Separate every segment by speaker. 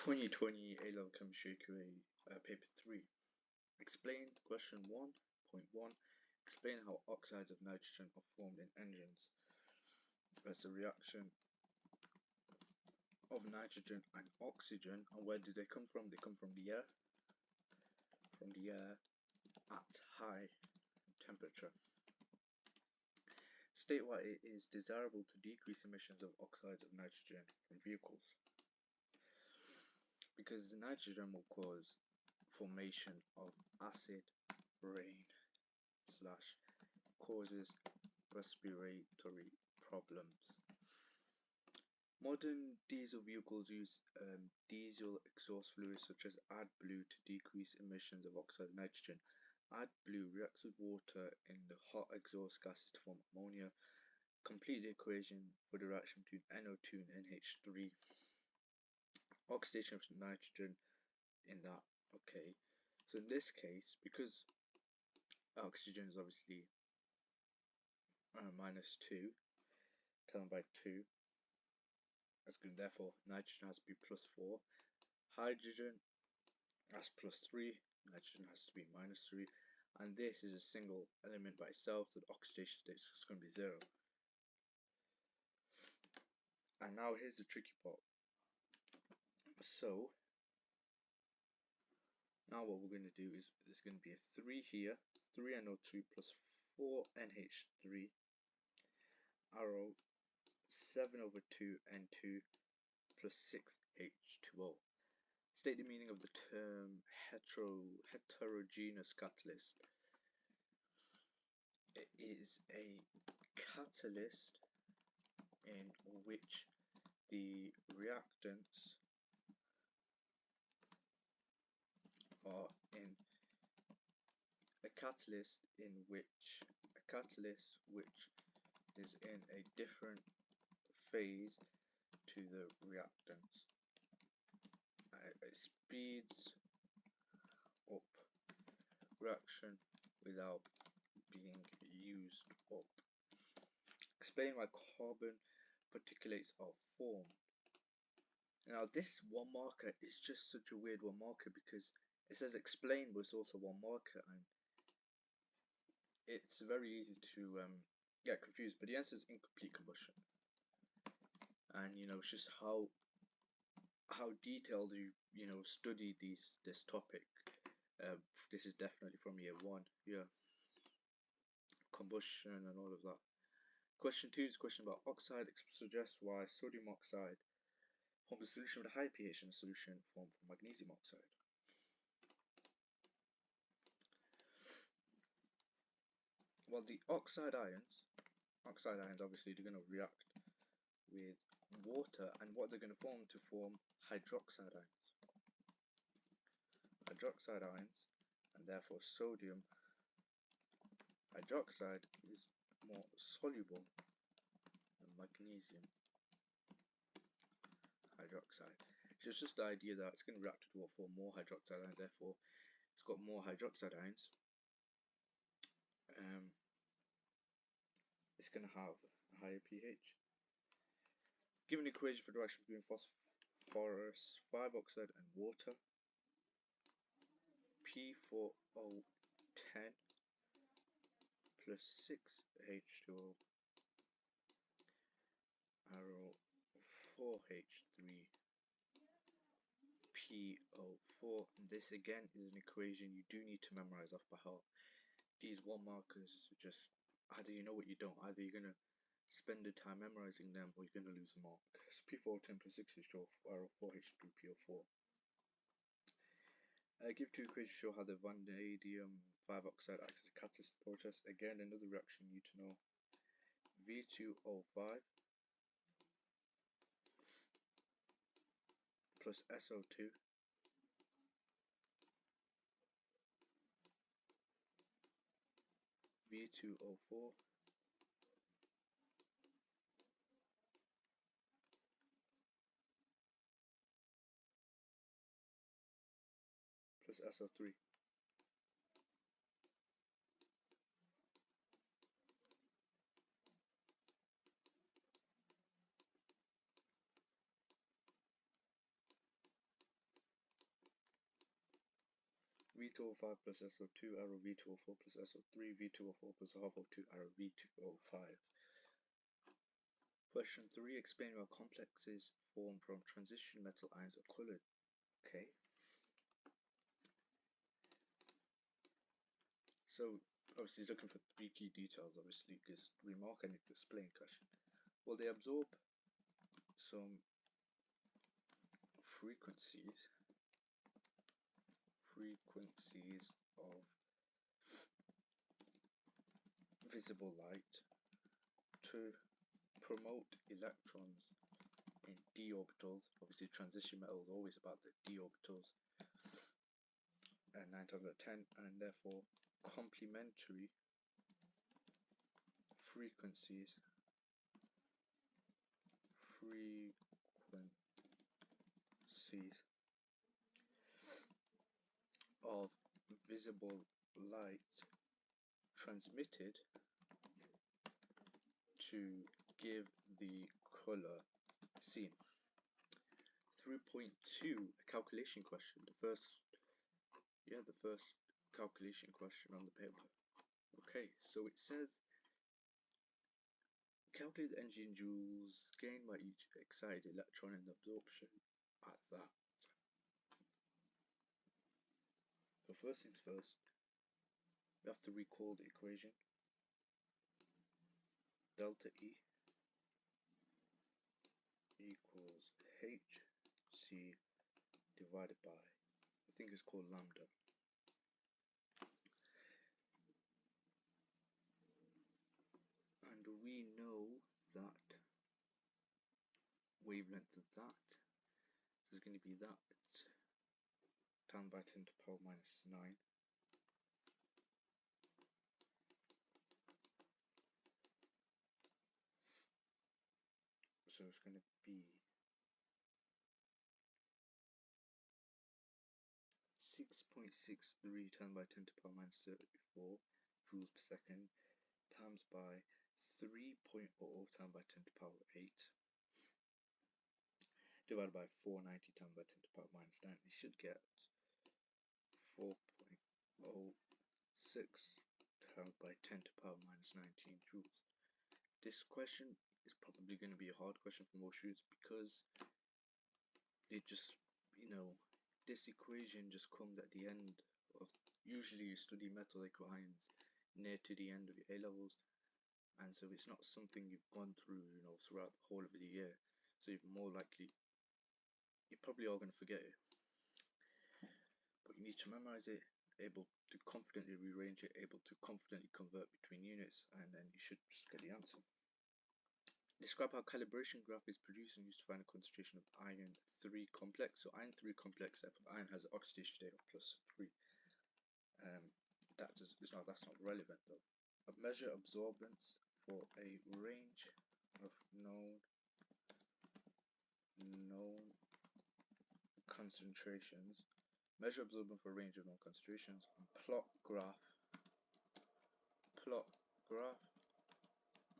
Speaker 1: 2020 A-Level Chemistry QA Paper 3. Explain question 1.1. Explain how oxides of nitrogen are formed in engines. That's a reaction of nitrogen and oxygen. And where did they come from? They come from the air. From the air at high temperature. State why it is desirable to decrease emissions of oxides of nitrogen from vehicles. Because nitrogen will cause formation of acid rain / causes respiratory problems. Modern diesel vehicles use diesel exhaust fluids such as AdBlue to decrease emissions of oxide of nitrogen. AdBlue reacts with water in the hot exhaust gases to form ammonia. Complete the equation for the reaction between NO2 and NH3. Oxidation of nitrogen in that. Okay, so in this case, because oxygen is obviously -2, tell by 2, that's good. Therefore, nitrogen has to be +4. Hydrogen has +3. Nitrogen has to be -3. And this is a single element by itself, so the oxidation state is going to be 0. And now here's the tricky part. So now what we're going to do is there's going to be a 3 here, 3NO2 plus 4NH3, arrow 7/2N2 plus 6H2O. State the meaning of the term heterogeneous catalyst. It is a catalyst in which the reactants are in a catalyst which is in a different phase to the reactants. It speeds up reaction without being used up. Explain why carbon particulates are formed. Now this one marker is just such a weird one marker because it says explain but it's also one marker, and it's very easy to get confused, but the answer is incomplete combustion. And it's just how detailed you study this topic. This is definitely from year 1, yeah, combustion and all of that. Question 2 is a question about oxide. Suggests why sodium oxide forms a solution with a high pH and a solution formed from magnesium oxide. Well, the oxide ions obviously they're going to react with water, and what they're going to form hydroxide ions. Hydroxide ions, and therefore sodium hydroxide is more soluble than magnesium hydroxide. So it's just the idea that it's going to react with water for more hydroxide ions, therefore it's got more hydroxide ions. It's going to have a higher pH. Given the equation for the reaction between phosphorus 5 oxide and water, P4O10 plus 6H2O, arrow 4H3PO4. This again is an equation you do need to memorize off by heart. These one markers are just either you know what you don't, either you're going to spend the time memorizing them or you're going to lose a mark. So P4O10 plus 6H2O, arrow 4H3PO4. Give 2 equations to show how the vanadium 5 oxide acts as a catalyst process. Again, another reaction you need to know. V2O5 plus SO2 V2O4 plus SO3. V2O5 plus SO2 arrow V2O4 plus SO3 V2O4 plus half O2 arrow V2O5. Question 3. Explain how complexes formed from transition metal ions are colored. Okay. So obviously he's looking for 3 key details, obviously, because remark and explain question. Well, they absorb some frequencies of visible light to promote electrons in d orbitals. Obviously transition metal is always about the d orbitals, and 9 times out of 10, and therefore complementary frequencies of visible light transmitted to give the color seen. 3.2, a calculation question. The first calculation question on the paper. Okay, so it says calculate the energy in joules gained by each excited electron and absorption at that. So first things first, we have to recall the equation. Delta E equals Hc divided by, I think it's called lambda. And we know that wavelength of that is going to be that times by 10 to the power minus 9. So it's going to be 6.63 times by 10 to the power minus 34 joules per second times by 3.00 times by 10 to the power 8 divided by 490 times by 10 to the power minus 9. You should get 4.06 times by 10 to the power minus 19 joules. This question is probably going to be a hard question for most students because it just, this equation just comes at the end of, usually you study metal ions near to the end of your A levels, and so it's not something you've gone through, throughout the whole of the year. So you're probably all going to forget it. But you need to memorize it, able to confidently rearrange it, able to confidently convert between units, and then you should just get the answer. Describe how calibration graph is produced and used to find the concentration of iron 3 complex. So iron 3 complex, iron has an oxidation state of +3. That's not relevant though. Measure absorbance for a range of known concentrations. Measure absorbance for a range of known concentrations and plot graph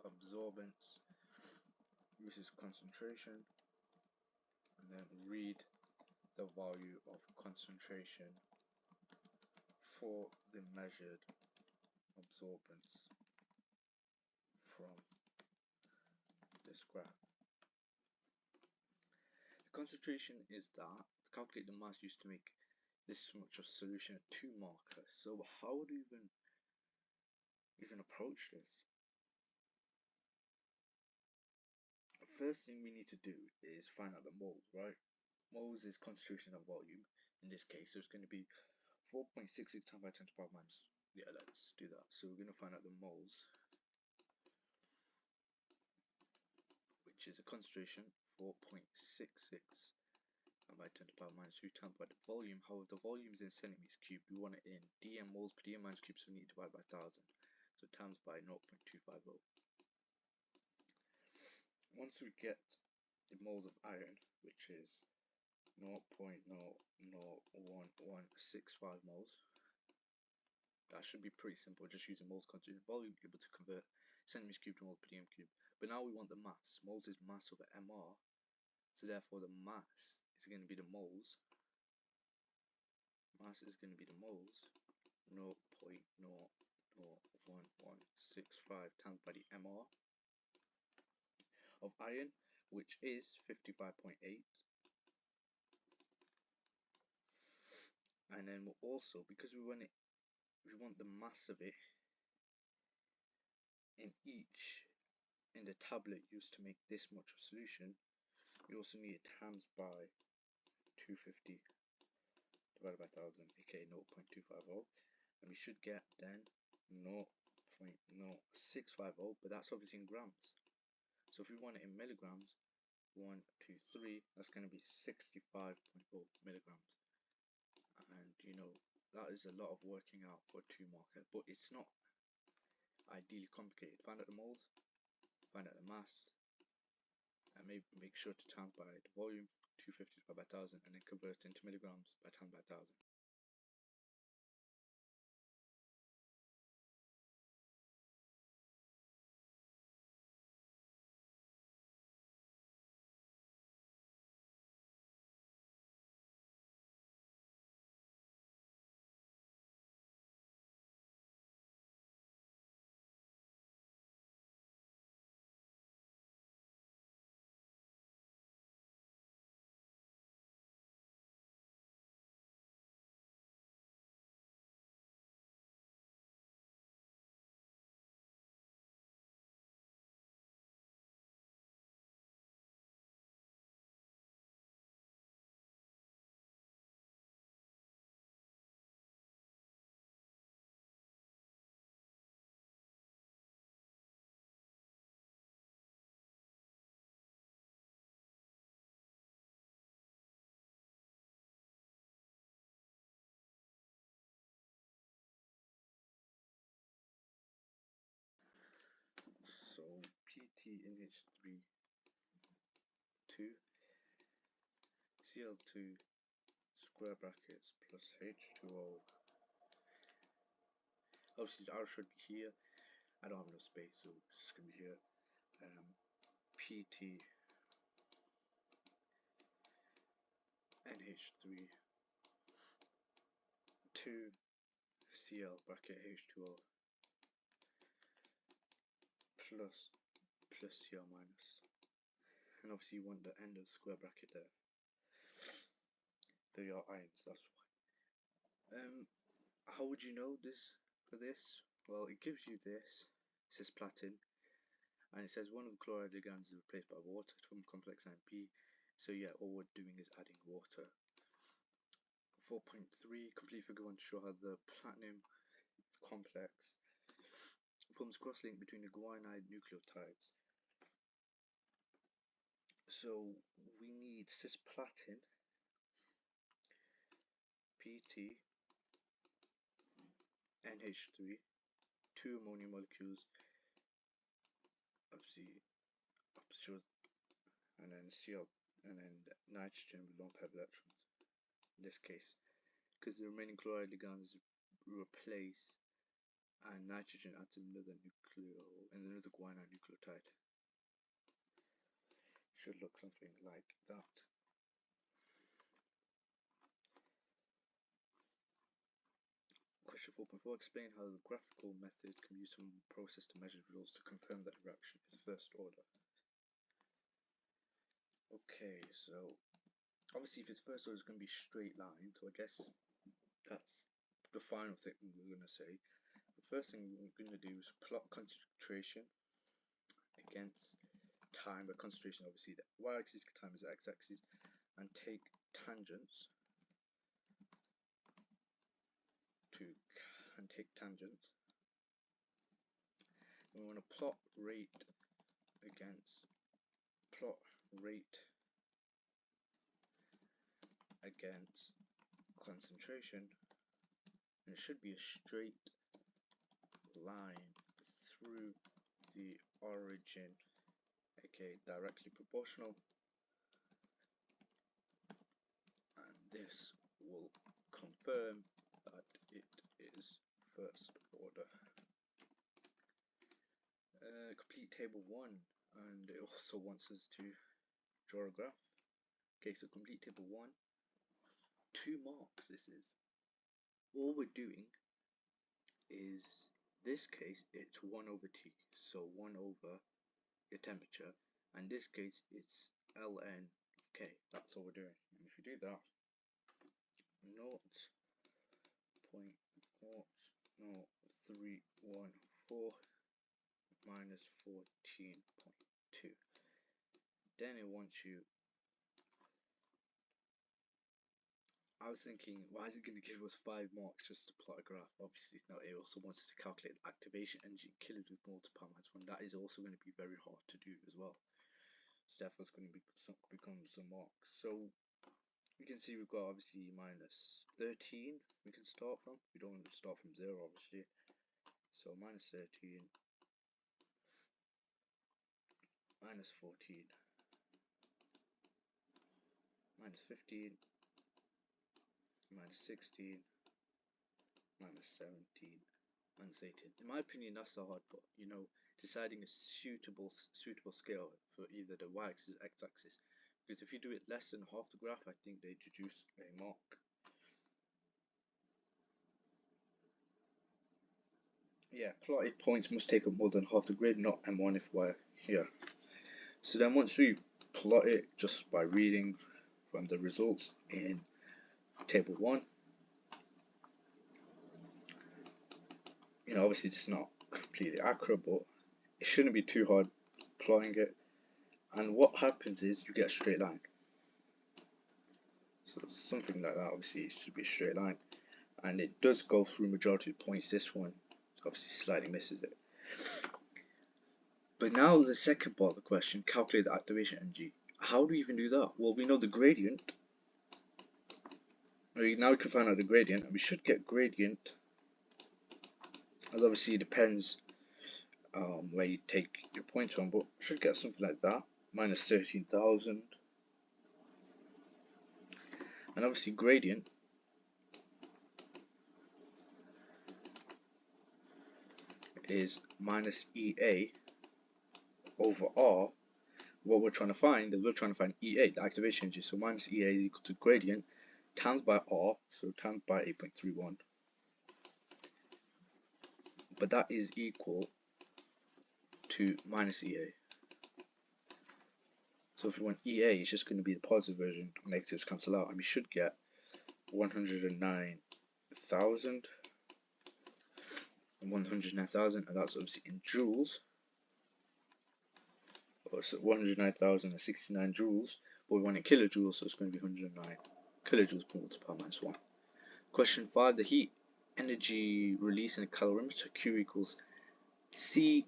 Speaker 1: absorbance versus concentration, and then read the value of concentration for the measured absorbance from this graph. The concentration is that, to calculate the mass used to make this much of solution a 2 marker. So how would we even approach this? The first thing we need to do is find out the moles, right? Moles is concentration of volume. In this case, so it's going to be 4.66 times by 10 to the power minus. Yeah, let's do that. So we're going to find out the moles, which is a concentration 4.66 by 10 to the power minus 2 times by the volume. However, the volume is in centimeters cubed. We want it in dm moles per dm minus cube, so we need to divide by 1000. So times by 0.250. Once we get the moles of iron, which is 0.00165 moles, that should be pretty simple, just using moles concentration volume, able to convert centimeters cubed to moles per dm cubed. But now we want the mass. Moles is mass over mr, so therefore the mass is going to be the moles mass is going to be the moles, 0.00165 times by the MR of iron, which is 55.8. And then we'll also, because we want the mass of it in the tablet used to make this much of solution, we also need it times by 250 divided by 1000, aka 0.250, and we should get then 0.0650, but that's obviously in grams. So if we want it in milligrams, 1, 2, 3, that's going to be 65.0 milligrams. And you know, that is a lot of working out for a 2 marker, but it's not ideally complicated. Find out the moles, find out the mass, and make sure to times by the volume, 250 divided by 1000, and then convert it into milligrams by times by 1000. So PT NH3 2 Cl2 square brackets plus H2O. Obviously the R should be here. I don't have enough space, so it's just gonna be here. PT NH3 2 Cl bracket H2O plus Cl minus, and obviously you want the end of the square bracket there. They are ions, that's why. How would you know this for this? Well, it gives you this. It says platin, and it says one of the chloride ligands is replaced by water to form complex ion P. So yeah, all we're doing is adding water. 4.3, complete figure 1 to show how the platinum complex forms cross-link between the guanide nucleotides. So we need cisplatin, PT, NH3, 2 ammonia molecules, obviously, and then Cl, and then nitrogen with lone pair of electrons. In this case, because the remaining chloride ligands replace, and nitrogen adds another guanine nucleotide. Should look something like that. Question 4.4. Explain how the graphical method can be used from process to measured results to confirm that the reaction is first order. Okay, so obviously if it's first order, it's going to be straight line, so I guess that's the final thing we're going to say. The first thing we're going to do is plot concentration against time, but concentration obviously the y-axis, time is the x-axis, and take tangents We want to plot rate against concentration, and it should be a straight line through the origin, aka directly proportional, and this will confirm that it is first order. Complete table 1, and it also wants us to draw a graph. Okay, so complete table 1, 2 marks this is. all we're doing is, this case, it's 1 over T, so 1 over your temperature, and this case it's ln K. That's all we're doing. And if you do that, 0.00314 minus 14.2, then it wants you, I was thinking, why is it going to give us 5 marks just to plot a graph? Obviously it's not. It also wants us to calculate activation energy in kilojoules per power minus 1. That is also going to be very hard to do as well. So therefore it's going to become some marks. So you can see we've got obviously minus 13 we can start from. We don't want to start from 0 obviously. So minus 13, minus 14, minus 15, minus 16, minus 17, minus 18. In my opinion, that's the hard part, you know, deciding a suitable scale for either the y-axis or x-axis. Because if you do it less than half the graph, I think they deduce a mark. Yeah, plotted points must take up more than half the grid, not M1 if Y here. So then once we plot it just by reading from the results in table 1, you know, obviously it's not completely accurate, but it shouldn't be too hard plotting it. And what happens is you get a straight line. So something like that, obviously it should be a straight line. And it does go through majority of points. This one obviously slightly misses it. But now the second part of the question, calculate the activation energy. How do we even do that? Well, we know the gradient. Now we can find out the gradient, and we should get gradient, as obviously it depends where you take your points from, but we should get something like that, minus 13,000. And obviously gradient is minus EA over R. What we're trying to find is EA, the activation energy. So minus EA is equal to gradient times by R, so times by 8.31. But that is equal to minus EA. So if we want EA, it's just going to be the positive version. Negatives cancel out, and we should get 109,000. 109,000, and that's obviously in joules. So 109,069 joules, but we want it kilojoules, so it's going to be 109 kilojoules per power minus 1. Question 5, the heat energy release in a calorimeter Q equals C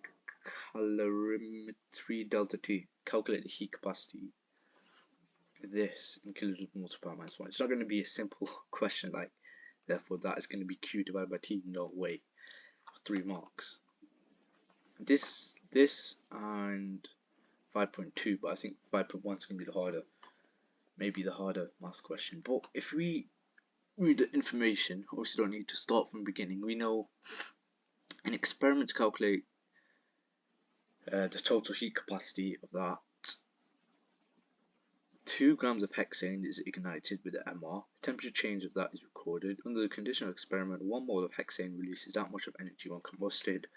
Speaker 1: calorimetry delta T. Calculate the heat capacity. This in kilojoules per power minus 1. It's not going to be a simple question like, therefore that is going to be Q divided by T. No way. 3 marks. This and 5.2, but I think 5.1 is going to be the harder, maybe the harder math question. But if we read the information, obviously don't need to start from the beginning. We know an experiment to calculate the total heat capacity of that. 2 grams of hexane is ignited with the MR. Temperature change of that is recorded. Under the conditional experiment, 1 mole of hexane releases that much of energy when combusted.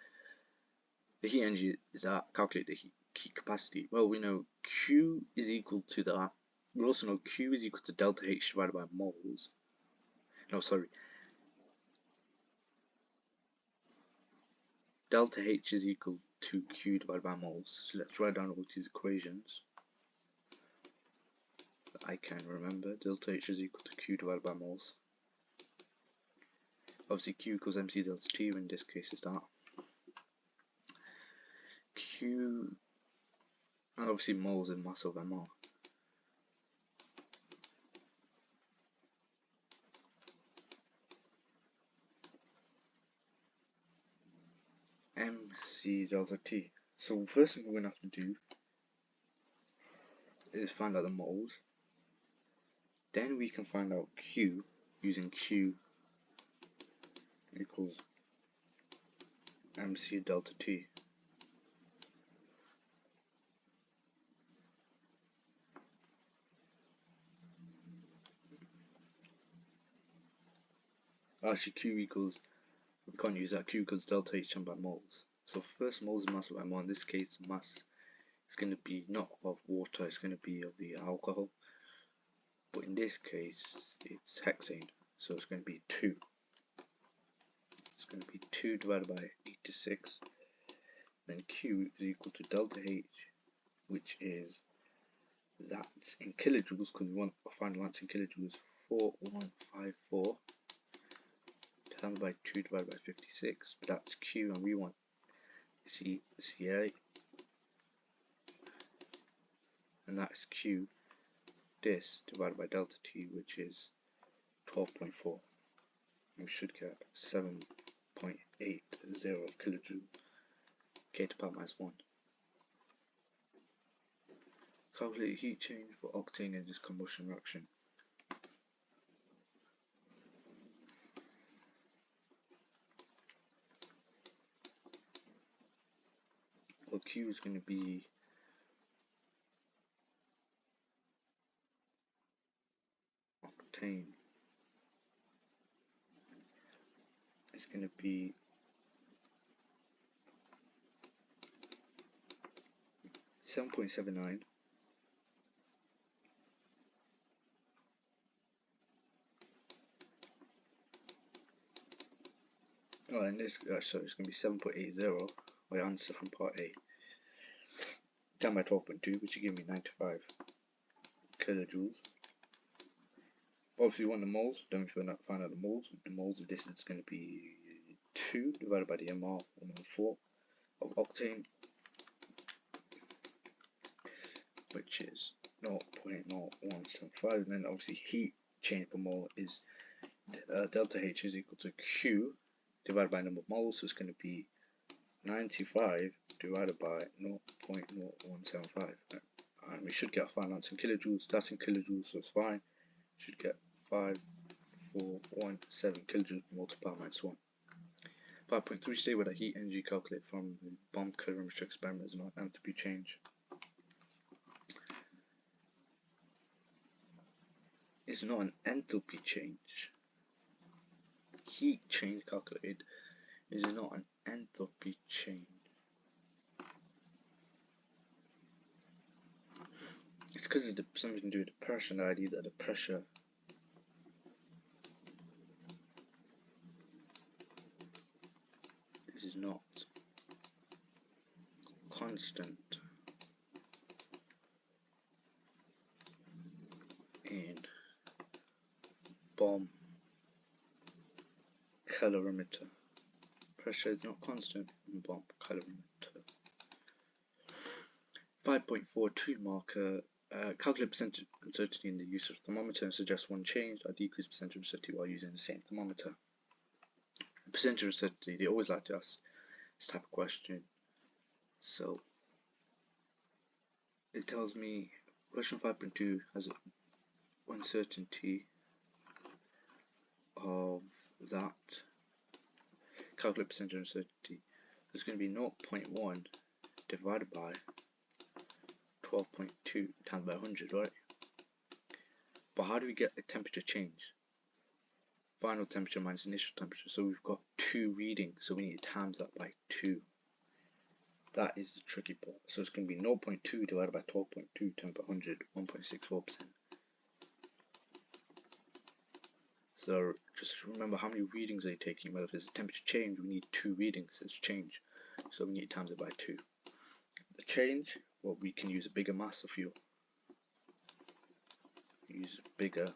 Speaker 1: The heat energy is that. Calculate the heat capacity. Well, we know Q is equal to that. We also know Q is equal to delta H divided by moles. No, sorry. Delta H is equal to Q divided by moles. So let's write down all these equations that I can remember. Delta H is equal to Q divided by moles. Obviously Q equals MC delta T, in this case is that. Q, and obviously moles in mass of MR. MC delta T. So first thing we're going to have to do is find out the moles. Then we can find out Q using Q equals MC delta T. actually Q equals, we can't use that, Q equals delta H by moles. So first moles is mass by mole. In this case mass is going to be not of water, it's going to be of the alcohol, but in this case it's hexane, so it's going to be 2. It's going to be 2 divided by 86, then Q is equal to delta H, which is that in kilojoules, because we want a final answer in kilojoules, 4154 times by 2 divided by 56, but that's Q and we want Ca, and that's Q this divided by delta T, which is 12.4. We should get 7.80 kilojoule K to the power minus 1. Calculate heat change for octane in this combustion reaction. Well, Q is going to be octane. It's going to be 7.79 and this sorry, it's going to be 7.80, my answer from part A, down by 12.2, which will give me 95 kilojoules. Obviously we want the moles, then we find out the moles. The moles of this is going to be 2 divided by the MR 114 of octane, which is 0.0175, and then obviously heat change per mole is delta H is equal to Q divided by number of moles, so it's going to be 95 divided by 0.0175, and we should get a final answer in kilojoules. That's in kilojoules, so it's fine. Should get 5417 kilojoules per mole to the power minus 1. 5.3 state whether heat energy calculated from the bomb calorimetry experiment is not enthalpy change. It's not an enthalpy change. Heat change calculated is not an enthalpy change. It's because it's something to do with the pressure, and the idea that the pressure is not constant in bomb calorimeter. Pressure is not constant in bomb calorimeter. 5.42 marker. Calculate percentage uncertainty in the use of thermometer and suggest one change or decrease percentage uncertainty while using the same thermometer. Percentage uncertainty, they always like to ask this type of question. So it tells me question 5.2 has uncertainty of that. Calculate percentage uncertainty. It's going to be 0.1 divided by 12.2 times by 100, right? But how do we get a temperature change? Final temperature minus initial temperature. So we've got 2 readings, so we need to times that by 2. That is the tricky part. So it's going to be 0.2 divided by 12.2 times by 100, 1.64%. So just remember how many readings are you taking. Well, if there's a temperature change, we need 2 readings as change. So we need to times it by 2. The change, well, we can use a bigger mass of fuel. Use a bigger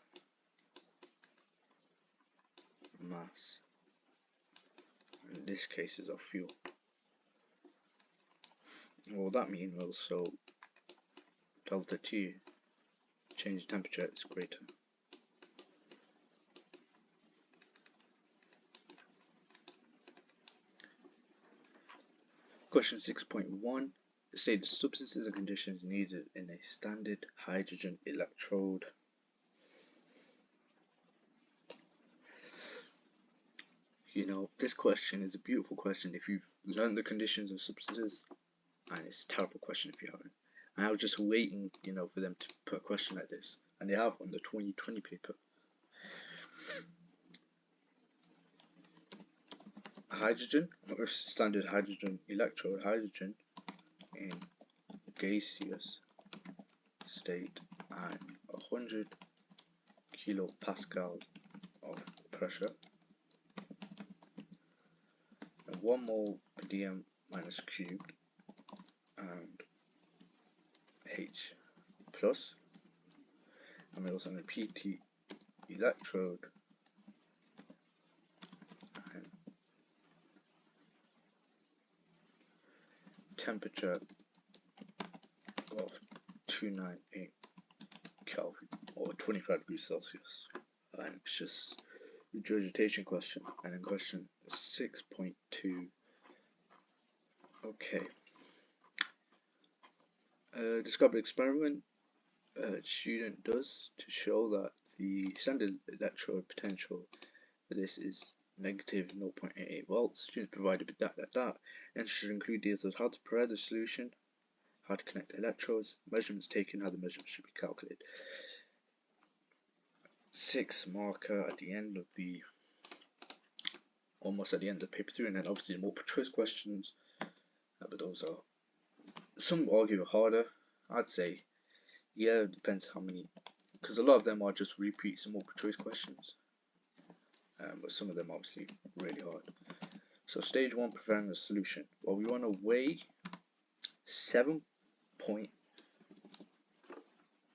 Speaker 1: mass. In this case is of fuel. Well, that means also delta T, change temperature, is greater. Question 6.1. State the substances and conditions needed in a standard hydrogen electrode. You know, this question is a beautiful question if you've learned the conditions of substances, and it's a terrible question if you haven't. And I was just waiting, you know, for them to put a question like this, and they have on the 2020 paper. hydrogen, or standard hydrogen electrode, hydrogen in gaseous state at 100 kilopascals of pressure, and 1 mole per dm minus cubed, and H plus, and we also have a PT electrode and temperature of 298 Kelvin or 25 degrees Celsius. And it's just regurgitation question, and in question 6.2. Okay. Describe the experiment a student does to show that the standard electrode potential for this is negative 0.88 volts. Students provided with that. And should include details of how to prepare the solution, how to connect electrodes, measurements taken, how the measurements should be calculated. 6 marker at the end of the, almost at the end of paper 3, and then obviously the multiple choice questions, but those are, some argue harder. I'd say, yeah, it depends how many, because a lot of them are just repeats and multiple choice questions, but some of them are obviously really hard. So stage 1, preparing the solution. Well, we want to weigh 7 point,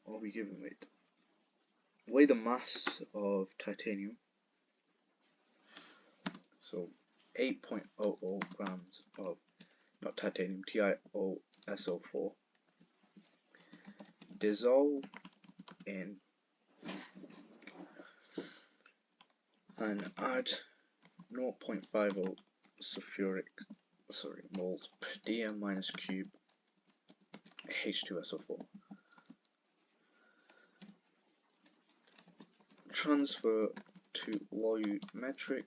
Speaker 1: what are we given with? Weigh the mass of titanium, so 8.00 grams of, not titanium, TiO(SO4), dissolve in and add 0.50 moles per dm minus cube H2SO4. Transfer to volumetric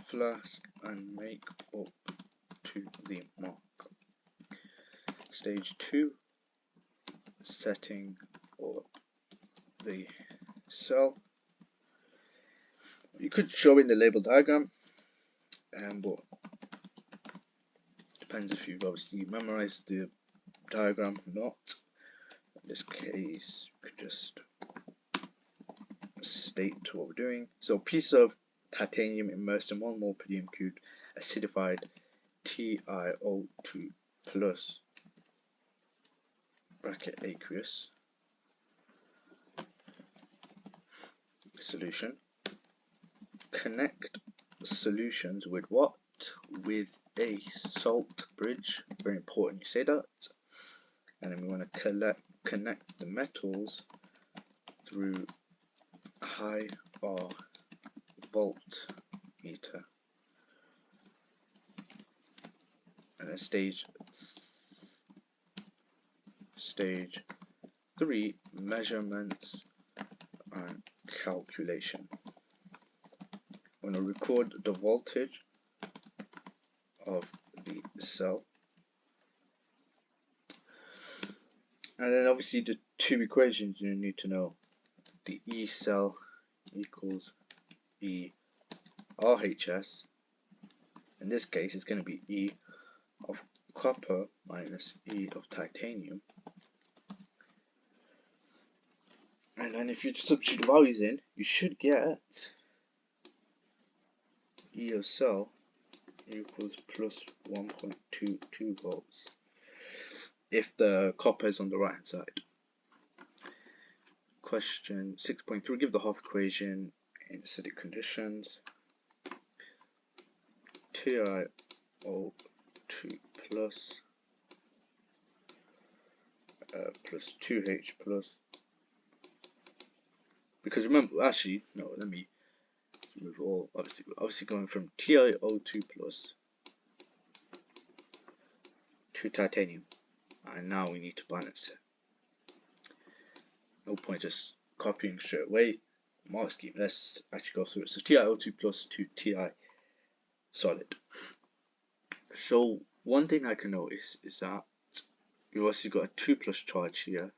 Speaker 1: flask and make up to the mark. Stage 2, setting up the cell. You could show in the label diagram, but depends if you've obviously memorized the diagram or not. In this case, you could just state what we're doing. So, piece of titanium immersed in 1 mole per dm cubed acidified TiO2 plus bracket aqueous solution. Connect solutions with what? With a salt bridge. Very important you say that. And then we want to connect the metals through high R voltmeter. And then stage 3, measurements and calculation. I'm going to record the voltage of the cell, and then obviously the 2 equations you need to know. The E cell equals E RHS. In this case, it's going to be E of copper minus E of titanium. And then if you substitute the values in, you should get E of cell equals plus 1.22 volts if the copper is on the right hand side. Question 6.3, give the half equation in acidic conditions. TiO2 plus 2H plus, because remember, actually no, let me move all, obviously going from TiO2 plus to titanium, and now we need to balance it. No point just copying straight away. Mark scheme, let's actually go through it. So TiO2 plus to Ti solid. So one thing I can notice is that you've also got a 2 plus charge here,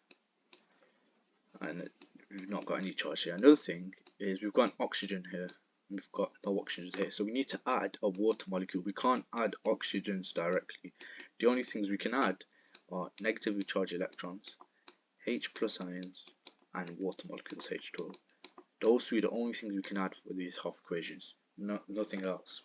Speaker 1: and we've not got any charge here. Another thing is we've got an oxygen here, we've got no oxygens here, so we need to add a water molecule. We can't add oxygens directly. The only things we can add are negatively charged electrons, H plus ions, and water molecules, H2O. Those three are the only things we can add for these Hopf equations, nothing else.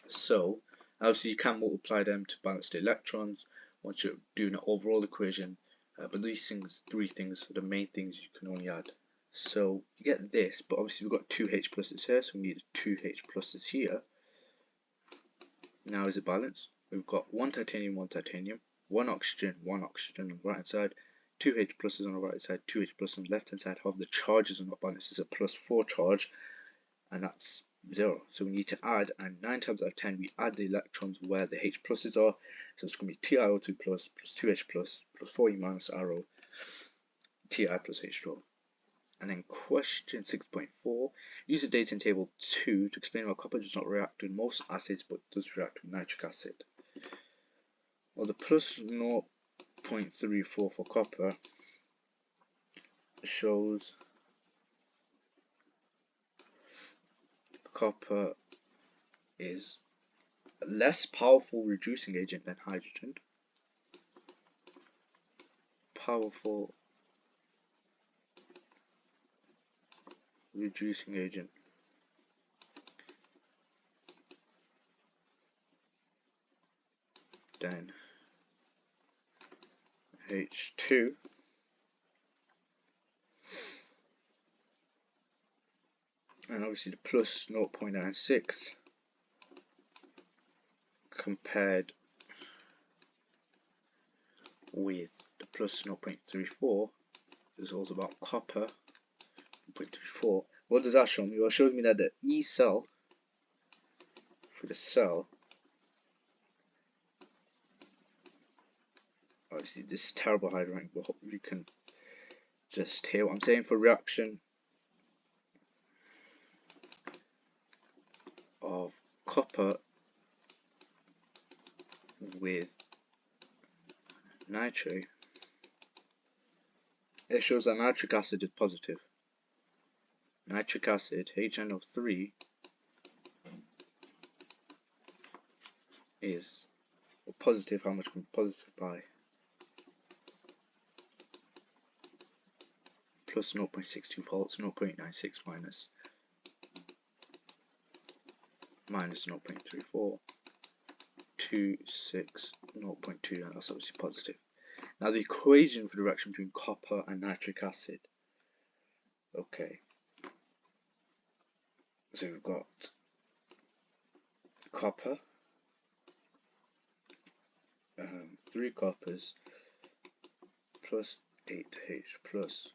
Speaker 1: So obviously you can multiply them to balance the electrons once you're doing an overall equation, but these three things are the main things you can only add. So you get this, but obviously we've got two H pluses here, so we need two H pluses here. Now is it balanced? We've got one titanium, one oxygen on the right hand side, two H pluses on the right side, two H pluses on the left hand side. However, the charges are not balanced. It's a +4 charge, and that's 0. So we need to add, and 9 times out of 10 we add the electrons where the H pluses are. So it's going to be TiO2 plus 2H plus 4E minus RO, Ti plus H2O. And then question 6.4, use the data in table 2 to explain why copper does not react with most acids but does react with nitric acid. Well, the plus 0.34 for copper shows copper is a less powerful reducing agent than hydrogen. Powerful reducing agent than H2. And obviously the plus 0.96 compared with the plus 0.34 is also about copper 0.34. What does that show me? Well, it shows me that the E cell for the cell, obviously this is terrible handwriting, but hope you can just hear what I'm saying. For reaction of copper with nitrate, it shows that nitric acid is positive. Nitric acid, HNO3, is positive. How much can be positive by? Plus 0.62 volts, 0.96 minus 0.34, 26, 0.2, and that's obviously positive. Now the equation for the reaction between copper and nitric acid. Okay, so we've got copper, 3 coppers plus 8H plus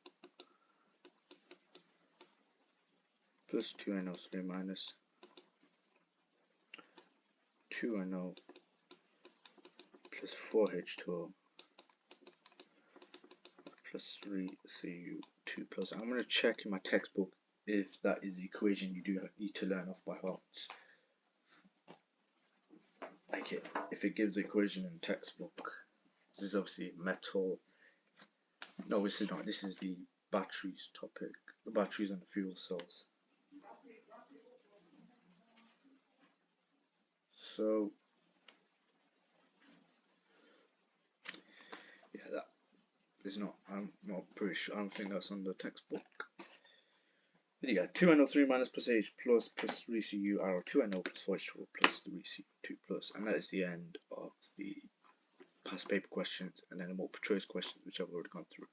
Speaker 1: 2NO3 minus 2NO plus 4H2O plus 3Cu2 plus. I'm going to check in my textbook if that is the equation you do need to learn off by heart. Like if it gives the equation in the textbook. This is obviously metal. No, this is not. This is the batteries topic. The batteries and the fuel cells. So yeah, that is not. I'm not pretty sure. I don't think that's on the textbook. But yeah, 2NO3 minus plus H plus 3Cu arrow 2NO plus 4H4 plus 3Cu2 plus, and that is the end of the past paper questions, and then the multiple choice questions which I've already gone through.